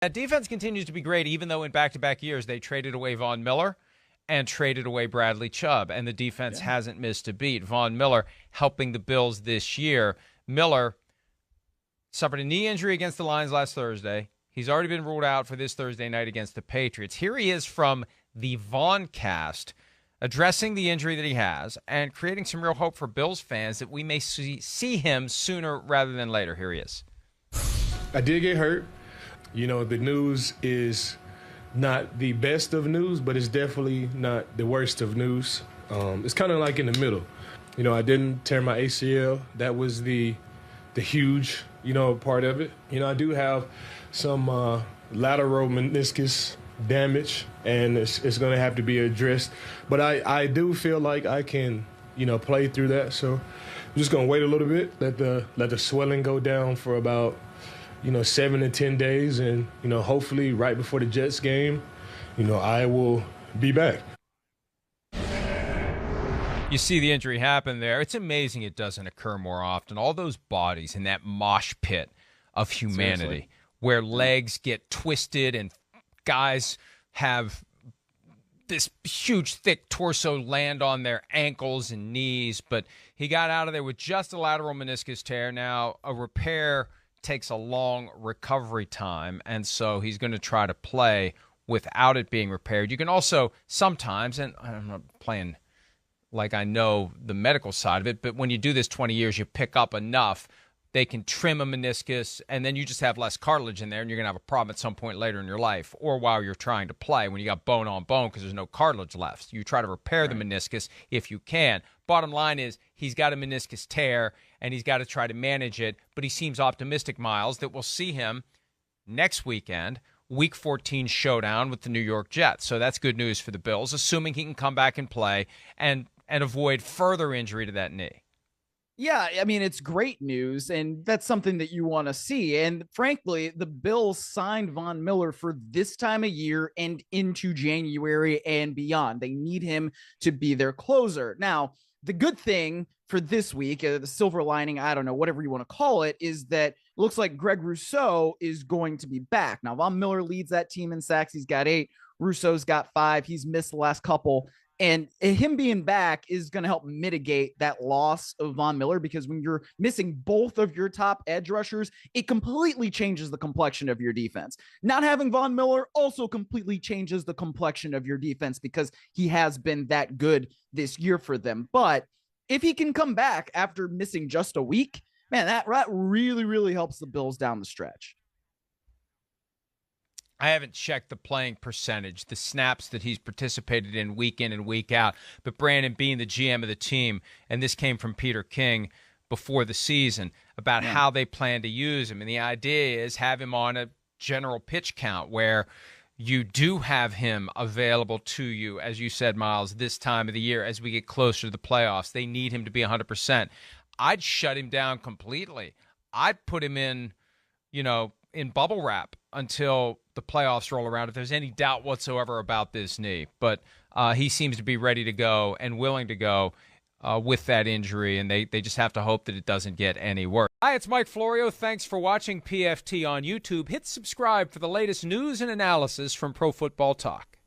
That defense continues to be great, even though in back-to-back years they traded away Von Miller and traded away Bradley Chubb, and the defense hasn't missed a beat. Von Miller helping the Bills this year. Miller suffered a knee injury against the Lions last Thursday. He's already been ruled out for this Thursday night against the Patriots. Here he is from the Voncast, addressing the injury that he has and creating some real hope for Bills fans that we may see him sooner rather than later. Here he is. I did get hurt. You know, the news is not the best of news, but it's definitely not the worst of news. It's kind of like in the middle. You know, I didn't tear my ACL. That was the huge, part of it. I do have some lateral meniscus damage, and it's going to have to be addressed. But I do feel like I can, play through that. So I'm just going to wait a little bit, let the swelling go down for about 7 to 10 days, and hopefully right before the Jets game, I will be back. You see the injury happen there. It's amazing it doesn't occur more often. All those bodies in that mosh pit of humanity. Seriously. Where legs get twisted and guys have this huge, thick torso land on their ankles and knees. But he got out of there with just a lateral meniscus tear. Now, a repair takes a long recovery time, and so he's going to try to play without it being repaired. You can also sometimes, and I'm not playing like I know the medical side of it, but when you do this 20 years, you pick up enough, they can trim a meniscus, and then you just have less cartilage in there, and you're going to have a problem at some point later in your life, or while you're trying to play, when you got bone on bone because there's no cartilage left. You try to repair the meniscus if you can. Bottom line is he's got a meniscus tear, and he's got to try to manage it, but he seems optimistic, Myles, that we'll see him next weekend, Week 14 showdown with the New York Jets. So that's good news for the Bills, assuming he can come back and play and avoid further injury to that knee. Yeah, I mean, it's great news, and that's something that you want to see. And frankly, the Bills signed Von Miller for this time of year and into January and beyond. They need him to be their closer. Now, the good thing for this week, the silver lining, I don't know, whatever you want to call it, is that it looks like Greg Rousseau is going to be back. Now, Von Miller leads that team in sacks. He's got 8. Rousseau's got 5. He's missed the last couple. And him being back is going to help mitigate that loss of Von Miller, because when you're missing both of your top edge rushers, it completely changes the complexion of your defense. Not having Von Miller also completely changes the complexion of your defense because he has been that good this year for them. But if he can come back after missing just a week, man, that really, really helps the Bills down the stretch. I haven't checked the playing percentage, the snaps that he's participated in and week out. But Brandon, being the GM of the team, and this came from Peter King before the season, about how they plan to use him. And the idea is have him on a general pitch count where you do have him available to you, as you said, Myles, this time of the year as we get closer to the playoffs. They need him to be 100%. I'd shut him down completely. I'd put him in, in bubble wrap until the playoffs roll around if there's any doubt whatsoever about this knee. But he seems to be ready to go and willing to go with that injury, and they just have to hope that it doesn't get any worse. Hi, it's Mike Florio. Thanks for watching PFT on YouTube. Hit subscribe for the latest news and analysis from Pro Football Talk.